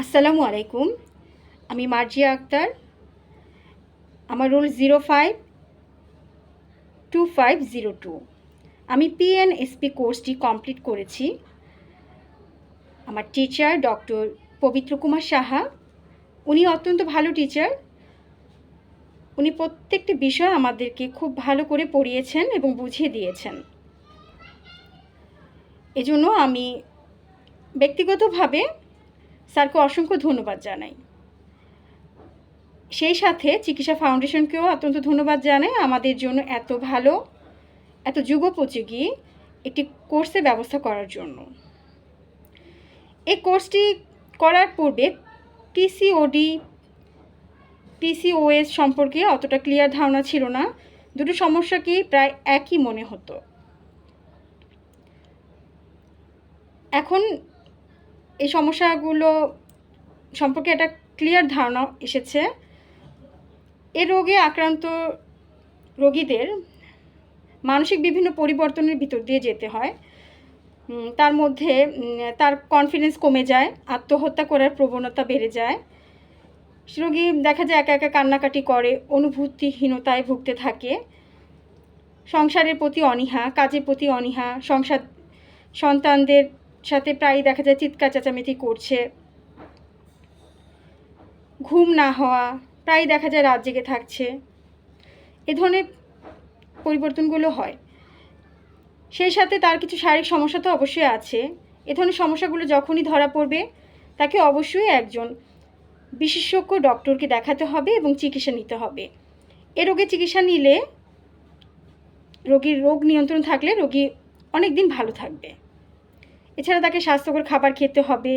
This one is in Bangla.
আসসালামু আলাইকুম। আমি মার্জিয়া আক্তার। আমার রোল 052502। আমি পিএনএসপি কোর্সটি কমপ্লিট করেছি। আমার টিচার ডক্টর পবিত্র কুমার সাহা। উনি অত্যন্ত ভালো টিচার। উনি প্রত্যেকটি বিষয় আমাদেরকে খুব ভালো করে পড়িয়েছেন এবং বুঝিয়ে দিয়েছেন। এজন্য আমি ব্যক্তিগতভাবে স্যারকে অসংখ্য ধন্যবাদ জানাই। সেই সাথে চিকিৎসা ফাউন্ডেশনকেও অত্যন্ত ধন্যবাদ জানাই আমাদের জন্য এত ভালো, এত যুগোপযোগী একটি কোর্সের ব্যবস্থা করার জন্য। এই কোর্সটি করার পূর্বে পিসিওডি, পিসিওএস সম্পর্কে অতটা ক্লিয়ার ধারণা ছিল না। দুটো সমস্যাকেই প্রায় একই মনে হতো। এখন এই সমস্যাগুলো সম্পর্কে একটা ক্লিয়ার ধারণা এসেছে। এ রোগে আক্রান্ত রোগীদের মানসিক বিভিন্ন পরিবর্তনের ভিতর দিয়ে যেতে হয়। তার মধ্যে তার কনফিডেন্স কমে যায়, আত্মহত্যা করার প্রবণতা বেড়ে যায়। রোগী দেখা যায় একা একা কান্নাকাটি করে, অনুভূতিহীনতায় ভুগতে থাকে, সংসারের প্রতি অনীহা, কাজের প্রতি অনীহা, সন্তানদের সাথে প্রায়ই দেখা যায় চিৎকার চেঁচামেচি করছে, ঘুম না হওয়া, প্রায়ই দেখা যায় রাত জেগে থাকছে। এ ধরনের পরিবর্তনগুলো হয়। সেই সাথে তার কিছু শারীরিক সমস্যা তো অবশ্যই আছে। এ ধরনের সমস্যাগুলো যখনই ধরা পড়বে তাকে অবশ্যই একজন বিশেষজ্ঞ ডক্টরকে দেখাতে হবে এবং চিকিৎসা নিতে হবে। এ রোগের চিকিৎসা নিলে রোগীর রোগ নিয়ন্ত্রণ থাকলে রোগী অনেক দিন ভালো থাকবে। এছাড়া তাকে স্বাস্থ্যকর খাবার খেতে হবে,